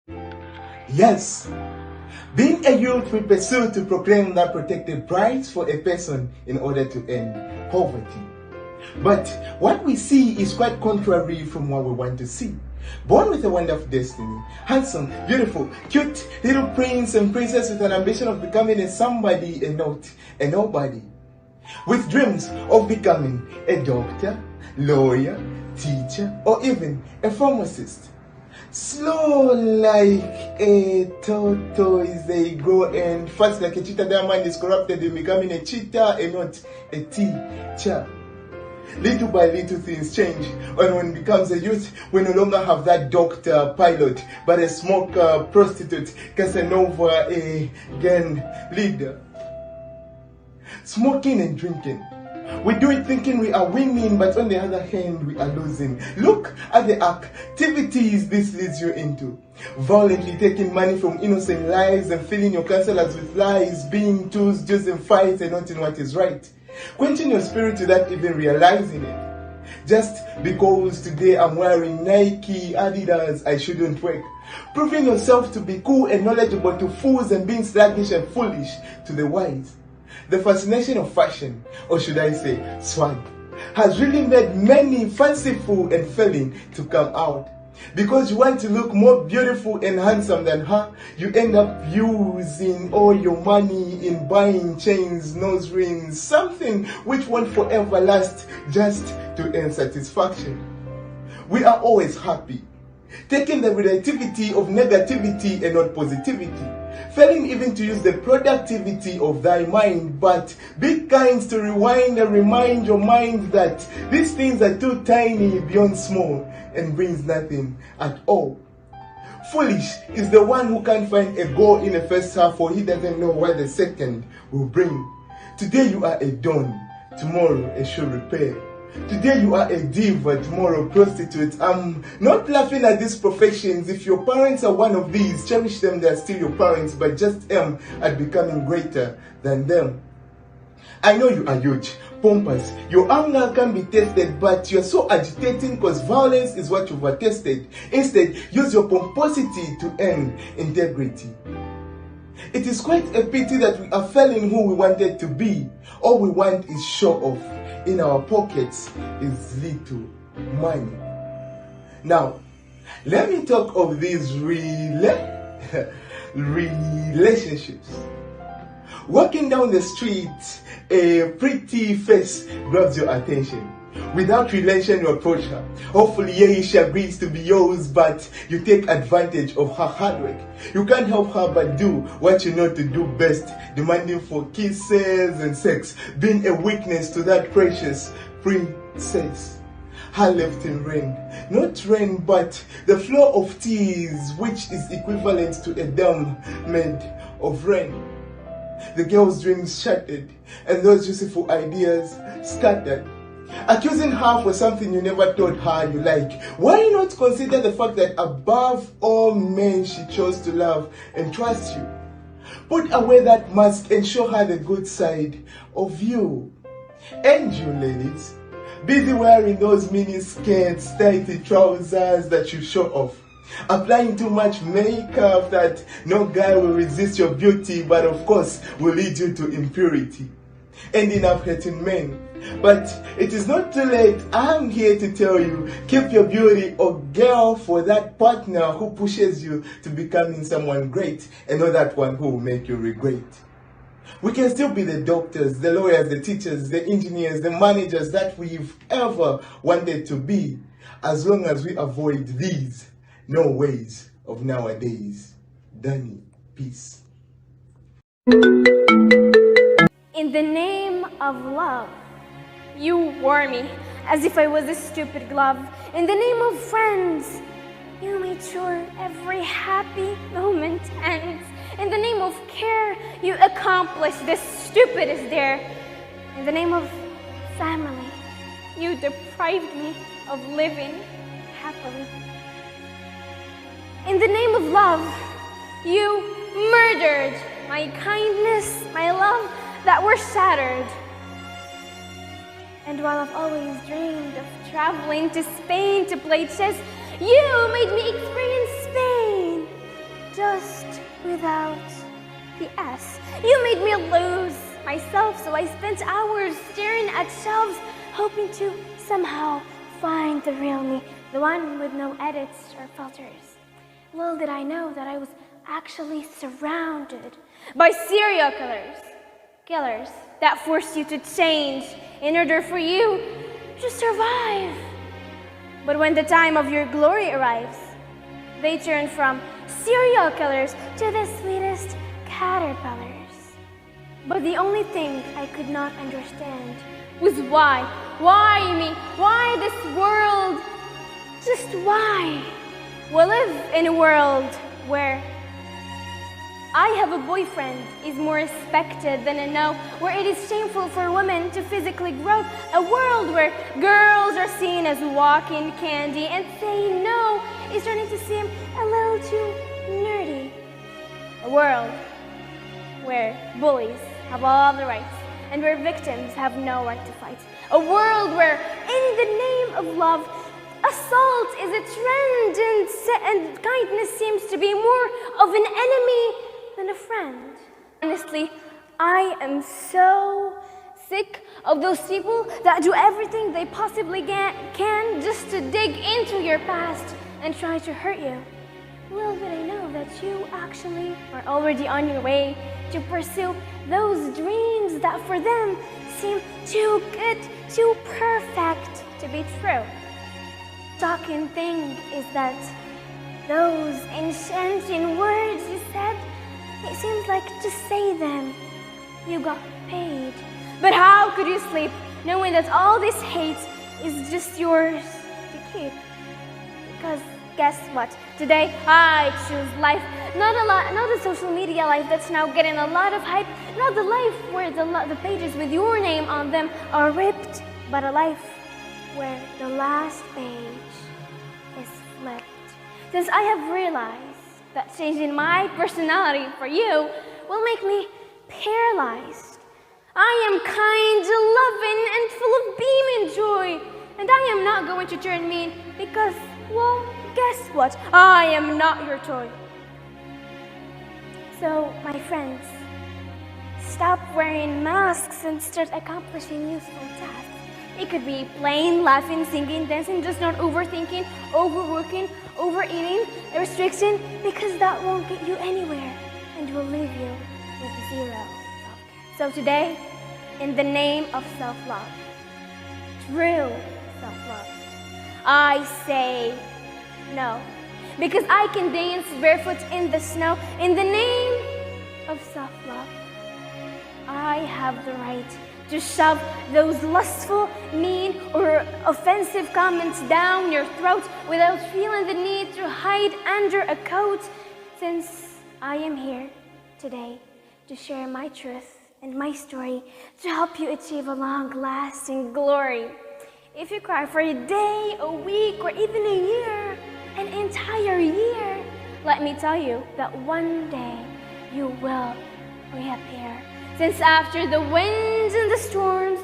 Yes, being a youth, we pursue to proclaim that protected rights for a person in order to end poverty. But what we see is quite contrary from what we want to see. Born with a wonderful destiny, handsome, beautiful, cute little prince and princess with an ambition of becoming a somebody and not a nobody. With dreams of becoming a doctor, lawyer, teacher, or even a pharmacist. Slow like a tortoise they grow, and fast like a cheetah their mind is corrupted in becoming a cheetah and not a teacher. Little by little things change, and when it becomes a youth, we no longer have that doctor, pilot, but a smoker, prostitute, Casanova, a gang leader. Smoking and drinking. We do it thinking we are winning, but on the other hand, we are losing. Look at the activities this leads you into. Violently taking money from innocent lives and filling your counselors with lies, being tools, just in fights and not in what is right. Quenching your spirit without even realizing it. Just because today I'm wearing Nike, Adidas, I shouldn't work. Proving yourself to be cool and knowledgeable to fools and being sluggish and foolish to the wise. The fascination of fashion, or should I say swag, has really made many fanciful and failing to come out. Because you want to look more beautiful and handsome than her, you end up using all your money in buying chains, nose rings, something which won't forever last just to earn satisfaction. We are always happy, taking the relativity of negativity and not positivity, failing even to use the productivity of thy mind, but be kind to rewind and remind your mind that these things are too tiny beyond small and brings nothing at all. Foolish is the one who can't find a goal in the first half, for he doesn't know what the second will bring. Today you are a don, tomorrow a shoe repair. Today you are a diva, tomorrow a prostitute. I'm not laughing at these professions. If your parents are one of these, cherish them, they are still your parents, but just aim at becoming greater than them. I know you are huge, pompous, your anger can be tested, but you're so agitating because violence is what you've attested. Instead, use your pomposity to earn integrity. It is quite a pity that we are failing who we wanted to be. All we want is show off. In our pockets is little money. Now, let me talk of these relationships. Walking down the street, a pretty face grabs your attention. Without relation, you approach her. Hopefully, she agrees to be yours, but you take advantage of her hard work. You can't help her but do what you know to do best, demanding for kisses and sex, being a weakness to that precious princess. Her left in rain, not rain, but the flow of tears, which is equivalent to a dam made of rain. The girl's dreams shattered, and those useful ideas scattered. Accusing her for something you never told her you like. Why not consider the fact that above all men she chose to love and trust you? Put away that mask and show her the good side of you. And you ladies, busy wearing those mini skirts, tighty trousers that you show off. Applying too much makeup that no guy will resist your beauty, but of course will lead you to impurity. Ending up hurting men. But it is not too late. I'm here to tell you, keep your beauty or girl for that partner who pushes you to becoming someone great, and not that one who will make you regret. We can still be the doctors, the lawyers, the teachers, the engineers, the managers that we've ever wanted to be, as long as we avoid these no ways of nowadays. Danny, peace. In the name of love, you wore me as if I was a stupid glove. In the name of friends, you made sure every happy moment ends. In the name of care, you accomplished the stupidest dare. In the name of family, you deprived me of living happily. In the name of love, you murdered my kindness, my love that were shattered. And while I've always dreamed of traveling to Spain to play chess, you made me experience Spain. just without the S. You made me lose myself, so I spent hours staring at shelves, hoping to somehow find the real me, the one with no edits or filters. Little did I know that I was actually surrounded by serial killers that force you to change in order for you to survive. But when the time of your glory arrives, they turn from serial killers to the sweetest caterpillars. But the only thing I could not understand was why? Why me? Why this world? Just why? We live in a world where I have a boyfriend is more respected than a no, where it is shameful for women to physically grow, a world where girls are seen as walking candy and saying no is starting to seem a little too nerdy. A world where bullies have all the rights and where victims have no right to fight. A world where, in the name of love, assault is a trend and kindness seems to be more of an enemy than a friend. Honestly, I am so sick of those people that do everything they possibly can just to dig into your past and try to hurt you. Little did I know that you actually are already on your way to pursue those dreams that for them seem too good, too perfect to be true. Shocking thing is that those enchanting words you said, it seems like to say them, you got paid. But how could you sleep knowing that all this hate is just yours to keep? Because guess what? Today I choose life, not a social media life that's now getting a lot of hype, not the life where the pages with your name on them are ripped, but a life where the last page is flipped. Since I have realized that changing my personality for you will make me paralyzed. I am kind, loving, and full of beam and joy. And I am not going to turn mean because, well, guess what? I am not your toy. So, my friends, stop wearing masks and start accomplishing useful tasks. It could be playing, laughing, singing, dancing, just not overthinking, overworking, overeating, restriction, because that won't get you anywhere and will leave you with zero self-care. So today, in the name of self-love, true self-love, I say no. Because I can dance barefoot in the snow. In the name of self-love, I have the right to shove those lustful, mean, or offensive comments down your throat without feeling the need to hide under a coat, since I am here today to share my truth and my story to help you achieve a long-lasting glory. If you cry for a day, a week, or even a year, an entire year, let me tell you that one day you will reappear. Since after the winds and the storms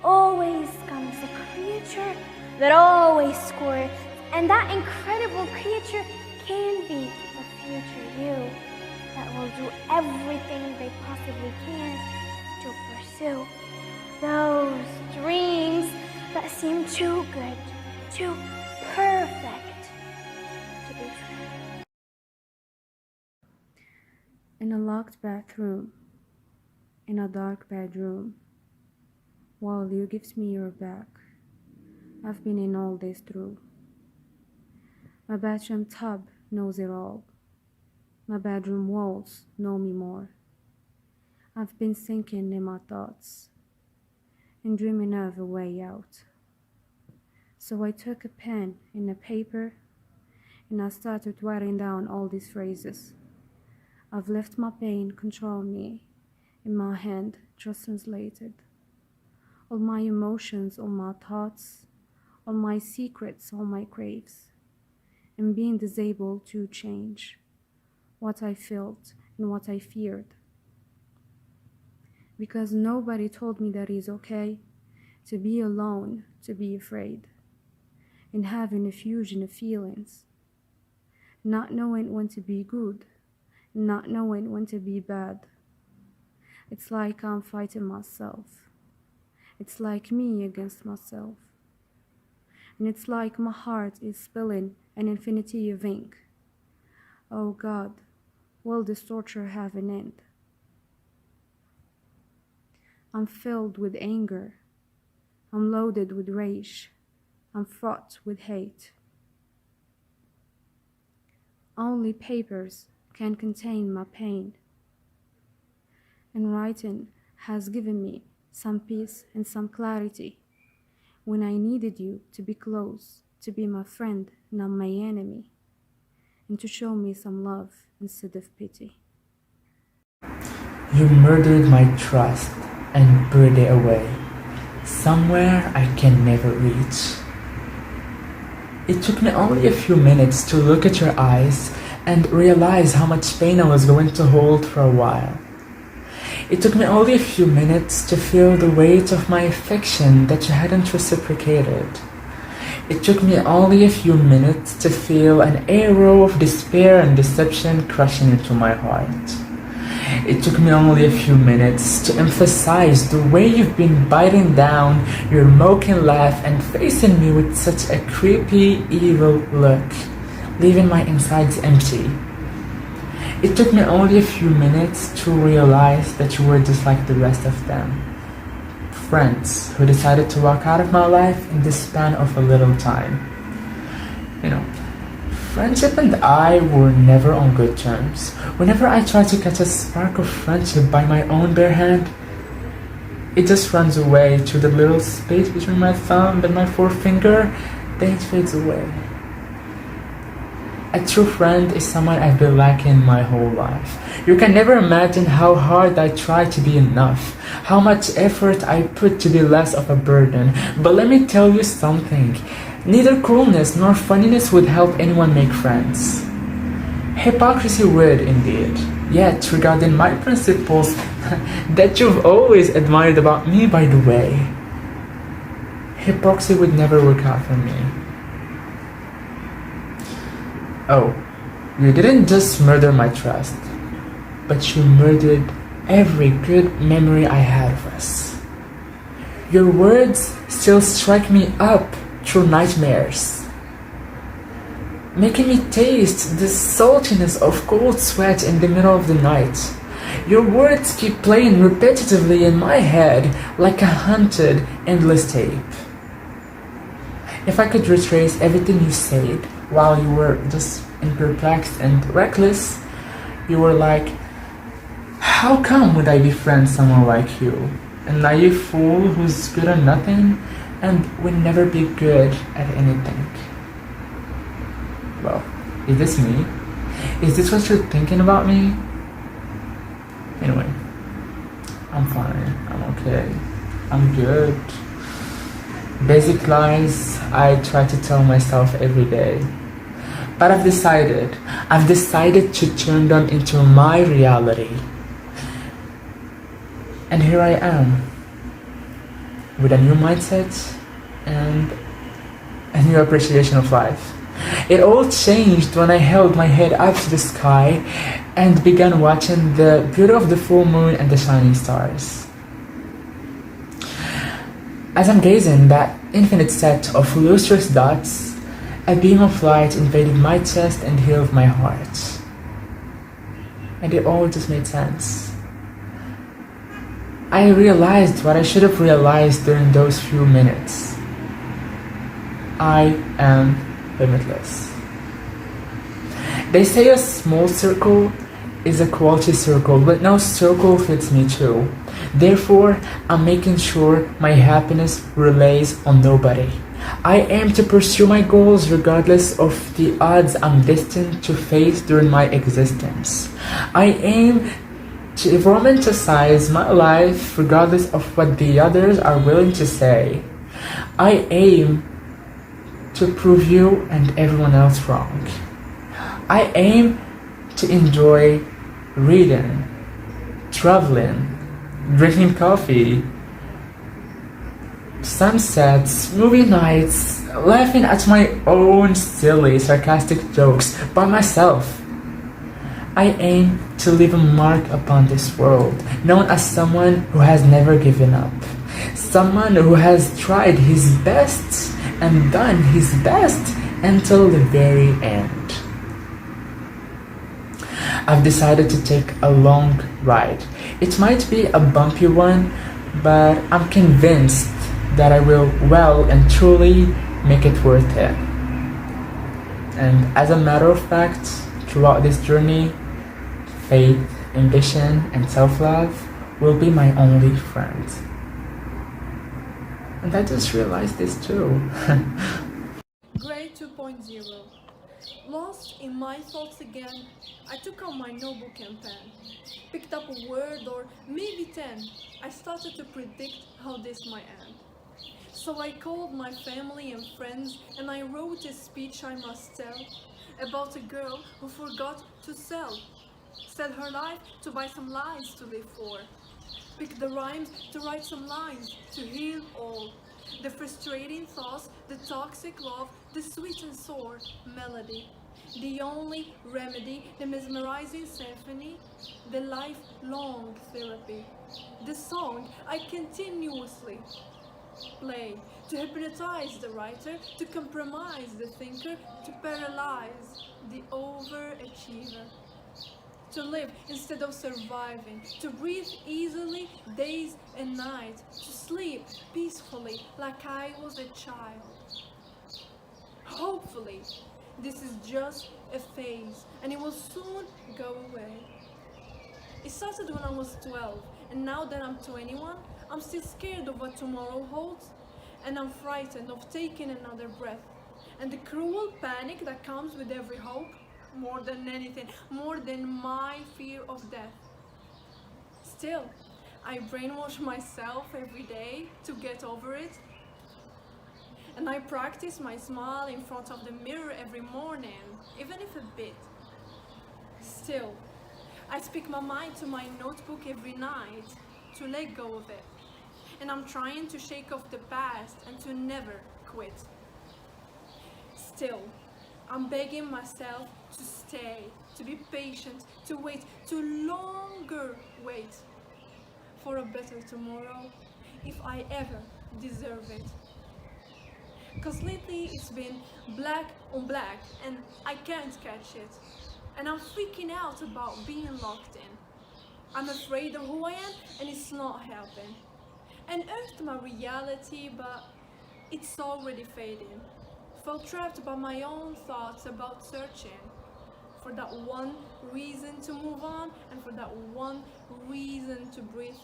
always comes a creature that always scores, and that incredible creature can be the future you that will do everything they possibly can to pursue those dreams that seem too good, too perfect to be true. In a locked bathroom, in a dark bedroom, while you gives me your back, I've been in all this through. My bathroom tub knows it all. My bedroom walls know me more. I've been sinking in my thoughts and dreaming of a way out. So I took a pen and a paper and I started writing down all these phrases. I've left my pain control me. In my hand, just translated all my emotions, all my thoughts, all my secrets, all my craves, and being disabled to change what I felt and what I feared. Because nobody told me that it's okay to be alone, to be afraid, and having a fusion of feelings, not knowing when to be good not knowing when to be bad. It's like I'm fighting myself. It's like me against myself. And it's like my heart is spilling an infinity of ink. Oh God, will this torture have an end? I'm filled with anger. I'm loaded with rage. I'm fraught with hate. Only papers can contain my pain. And writing has given me some peace and some clarity when I needed you to be close, to be my friend, not my enemy, and to show me some love instead of pity. You murdered my trust and buried it away, somewhere I can never reach. It took me only a few minutes to look at your eyes and realize how much pain I was going to hold for a while. It took me only a few minutes to feel the weight of my affection that you hadn't reciprocated. It took me only a few minutes to feel an arrow of despair and deception crushing into my heart. It took me only a few minutes to emphasize the way you've been biting down your mocking laugh and facing me with such a creepy, evil look, leaving my insides empty. It took me only a few minutes to realize that you were just like the rest of them. Friends who decided to walk out of my life in the span of a little time. Friendship and I were never on good terms. Whenever I try to catch a spark of friendship by my own bare hand, it just runs away to the little space between my thumb and my forefinger, then it fades away. A true friend is someone I've been lacking my whole life. You can never imagine how hard I try to be enough, how much effort I put to be less of a burden. But let me tell you something. Neither coolness nor funniness would help anyone make friends. Hypocrisy would indeed. Yet, regarding my principles that you've always admired about me, by the way, hypocrisy would never work out for me. Oh, you didn't just murder my trust, but you murdered every good memory I had of us. Your words still strike me up through nightmares, making me taste the saltiness of cold sweat in the middle of the night. Your words keep playing repetitively in my head like a haunted, endless tape. If I could retrace everything you said while you were just perplexed and reckless, you were like, how come would I befriend someone like you? A naive fool who's good at nothing and will never be good at anything. Well, is this me? Is this what you're thinking about me? Anyway, I'm fine, I'm okay, I'm good. Basic lies I try to tell myself every day. But I've decided to turn them into my reality. And here I am, with a new mindset and a new appreciation of life. It all changed when I held my head up to the sky and began watching the beauty of the full moon and the shining stars. As I'm gazing that infinite set of lustrous dots, a beam of light invaded my chest and healed my heart. And it all just made sense. I realized what I should have realized during those few minutes. I am limitless. They say a small circle is a quality circle, but no circle fits me too. Therefore, I'm making sure my happiness relays on nobody. I aim to pursue my goals regardless of the odds I'm destined to face during my existence. I aim to romanticize my life regardless of what the others are willing to say. I aim to prove you and everyone else wrong. I aim to enjoy reading, traveling, drinking coffee, sunsets, movie nights, laughing at my own silly, sarcastic jokes by myself. I aim to leave a mark upon this world, known as someone who has never given up, someone who has tried his best and done his best until the very end. I've decided to take a long ride. It might be a bumpy one, but I'm convinced that I will well and truly make it worth it. And as a matter of fact, throughout this journey, faith, ambition, and self-love will be my only friends. And I just realized this too. Grade 2.0. Lost in my thoughts again, I took out my notebook and pen, picked up a word or maybe 10. I started to predict how this might end. So I called my family and friends and I wrote a speech I must tell about a girl who forgot to sell her life to buy some lies to live for, picked the rhymes to write some lines to heal all, the frustrating thoughts, the toxic love, the sweet and sore melody, the only remedy, the mesmerizing symphony, the lifelong therapy, the song I continuously play to hypnotize the writer, to compromise the thinker, to paralyze the overachiever, to live instead of surviving, to breathe easily days and nights, to sleep peacefully like I was a child. Hopefully, this is just a phase and it will soon go away. It started when I was 12, and now that I'm 21, I'm still scared of what tomorrow holds, and I'm frightened of taking another breath, and the cruel panic that comes with every hope, more than anything, more than my fear of death. Still, I brainwash myself every day to get over it, and I practice my smile in front of the mirror every morning, even if a bit. Still, I speak my mind to my notebook every night to let go of it, and I'm trying to shake off the past and to never quit. Still, I'm begging myself to stay, to be patient, to wait, to longer wait for a better tomorrow, if I ever deserve it. Cause lately it's been black on black and I can't catch it. And I'm freaking out about being locked in. I'm afraid of who I am and it's not helping. Unearthed my reality, but it's already fading. Felt trapped by my own thoughts about searching for that one reason to move on and for that one reason to breathe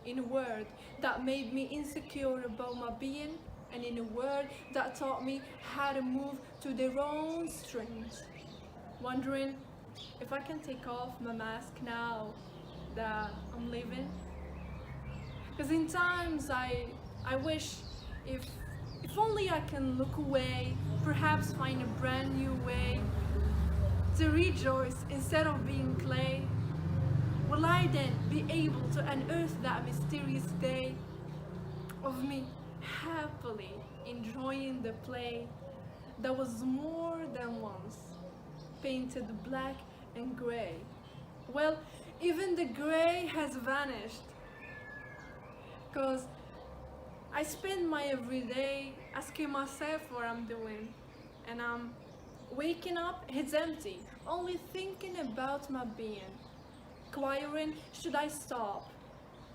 in a word that made me insecure about my being, and in a word that taught me how to move to their own strings. Wondering if I can take off my mask now that I'm leaving. Because in times I wish if only I can look away, perhaps find a brand new way to rejoice instead of being clay. Will I then be able to unearth that mysterious day of me happily enjoying the play that was more than once painted black and gray? Well, even the gray has vanished, cause I spend my everyday asking myself what I'm doing, and I'm waking up, it's empty, only thinking about my being, inquiring, should I stop?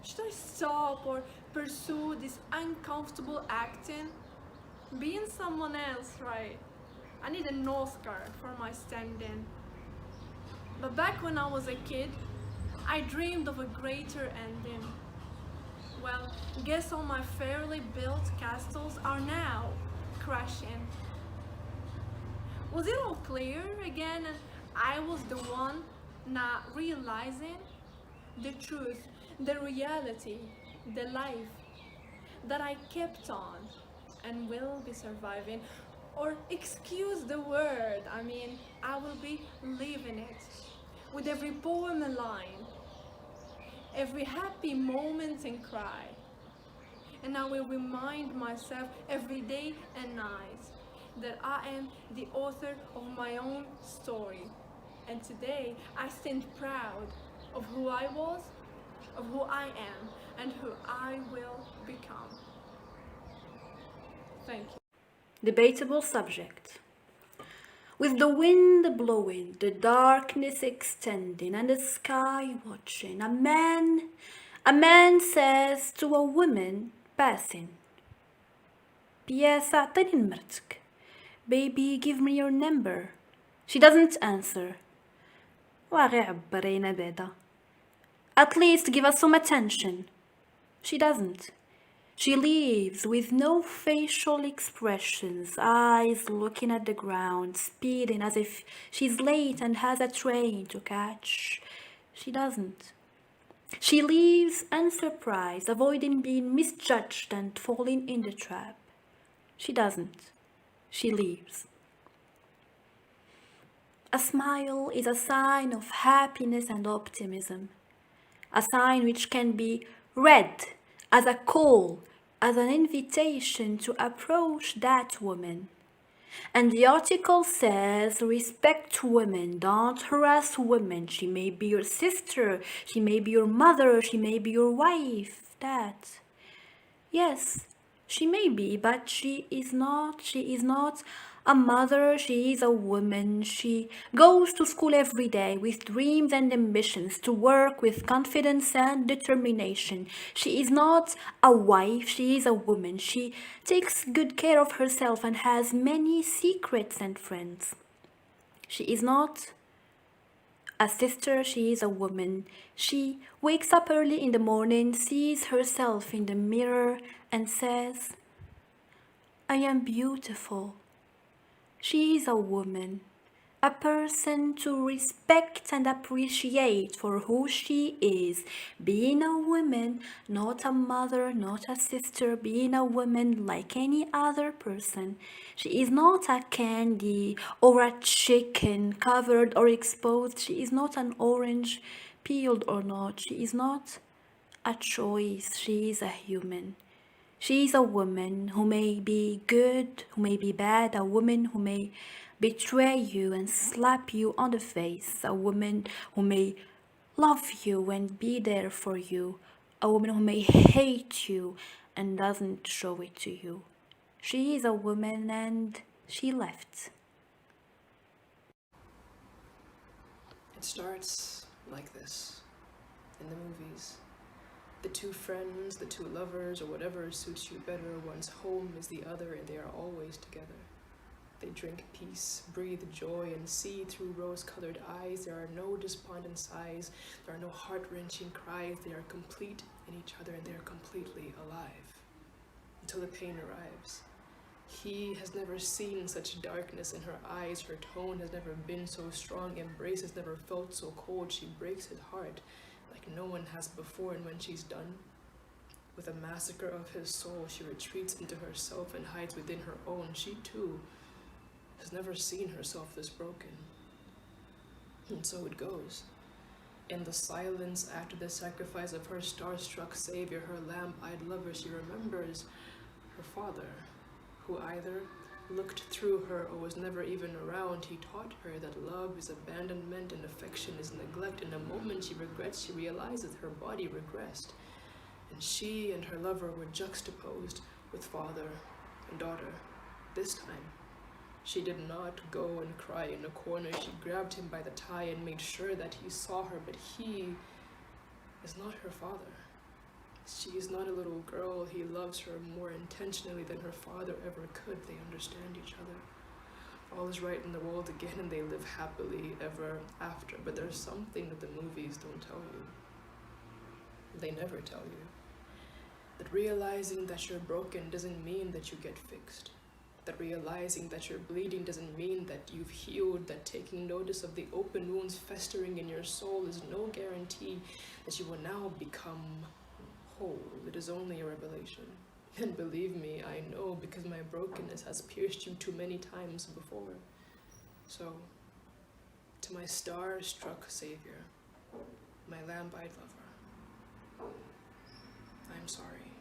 Should I stop or pursue this uncomfortable acting? Being someone else, right? I need an Oscar for my standing. But back when I was a kid, I dreamed of a greater ending. Well, guess all my fairly built castles are now crashing. Was it all clear again and I was the one not realizing the truth, the reality, the life that I kept on and will be surviving? Or excuse the word, I will be living it with every poem and line, every happy moment and cry. And I will remind myself every day and night that I am the author of my own story, And today I stand proud of who I was, of who I am, and who I will become. Thank you. Debatable subject. With the wind blowing, the darkness extending, and the sky watching, a man says to a woman passing, "Pièce أعطيني نمرتك. Baby, give me your number." She doesn't answer. "واغي عبرينا بعدا. At least give us some attention." She doesn't. She leaves with no facial expressions, eyes looking at the ground, speeding as if she's late and has a train to catch. She doesn't. She leaves unsurprised, avoiding being misjudged and falling in the trap. She doesn't. She leaves. A smile is a sign of happiness and optimism, a sign which can be read as a call, as an invitation to approach that woman. And the article says, respect women, don't harass women. She may be your sister, she may be your mother, she may be your wife, that. Yes, she may be, but she is not a mother, she is a woman. She goes to school every day with dreams and ambitions, to work with confidence and determination. She is not a wife, she is a woman. She takes good care of herself and has many secrets and friends. She is not a sister, she is a woman. She wakes up early in the morning, sees herself in the mirror and says, "I am beautiful." She is a woman, a person to respect and appreciate for who she is, being a woman, not a mother, not a sister, being a woman like any other person. She is not a candy or a chicken covered or exposed. She is not an orange, peeled or not. She is not a choice. She is a human. She is a woman who may be good, who may be bad, a woman who may betray you and slap you on the face, a woman who may love you and be there for you, a woman who may hate you and doesn't show it to you. She is a woman and she left. It starts like this in the movies. The two friends, the two lovers, or whatever suits you better, one's home is the other and they are always together. They drink peace, breathe joy, and see through rose-colored eyes. There are no despondent sighs, there are no heart-wrenching cries. They are complete in each other and they are completely alive. Until the pain arrives. He has never seen such darkness in her eyes. Her tone has never been so strong. Embrace has never felt so cold. She breaks his heart like no one has before, and when she's done with a massacre of his soul, she retreats into herself and hides within her own. She too has never seen herself this broken. And so it goes. In the silence after the sacrifice of her star-struck savior, her lamp-eyed lover, she remembers her father, who either looked through her or was never even around. He taught her that love is abandonment and affection is neglect. In a moment she regrets, she realizes her body regressed. And she and her lover were juxtaposed with father and daughter. This time, she did not go and cry in a corner. She grabbed him by the tie and made sure that he saw her, but he is not her father. She is not a little girl. He loves her more intentionally than her father ever could. They understand each other. All is right in the world again and they live happily ever after. But there's something that the movies don't tell you. They never tell you. That realizing that you're broken doesn't mean that you get fixed. That realizing that you're bleeding doesn't mean that you've healed. That taking notice of the open wounds festering in your soul is no guarantee that you will now become whole. It is only a revelation. And believe me, I know, because my brokenness has pierced you too many times before. So, to my star-struck savior, my lamp-eyed lover, I'm sorry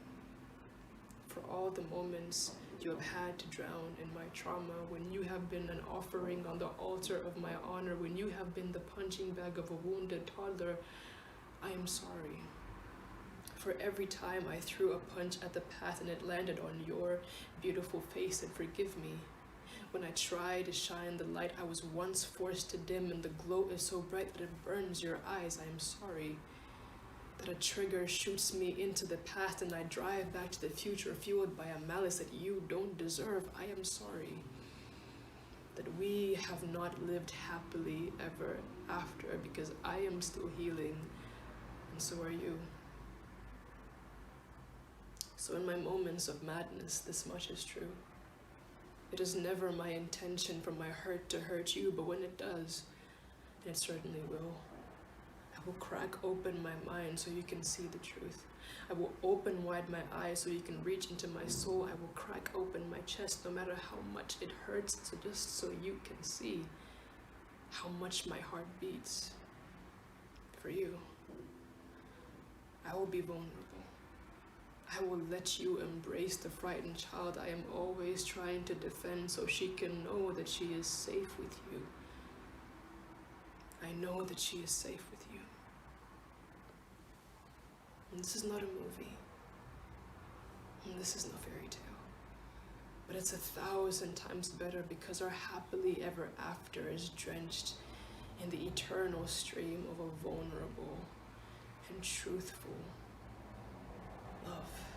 for all the moments you have had to drown in my trauma, when you have been an offering on the altar of my honor, when you have been the punching bag of a wounded toddler. I am sorry. For every time I threw a punch at the path and it landed on your beautiful face, and forgive me. When I try to shine the light I was once forced to dim, and the glow is so bright that it burns your eyes, I am sorry. That a trigger shoots me into the past and I drive back to the future fueled by a malice that you don't deserve, I am sorry. That we have not lived happily ever after, because I am still healing, and so are you. So in my moments of madness, this much is true. It is never my intention for my hurt to hurt you, but when it does, and it certainly will, I will crack open my mind so you can see the truth. I will open wide my eyes so you can reach into my soul. I will crack open my chest no matter how much it hurts, so just so you can see how much my heart beats for you. I will be vulnerable. I will let you embrace the frightened child I am always trying to defend so she can know that she is safe with you. I know that she is safe with you. And this is not a movie. And this is no fairy tale. But it's 1,000 times better because our happily ever after is drenched in the eternal stream of a vulnerable and truthful love.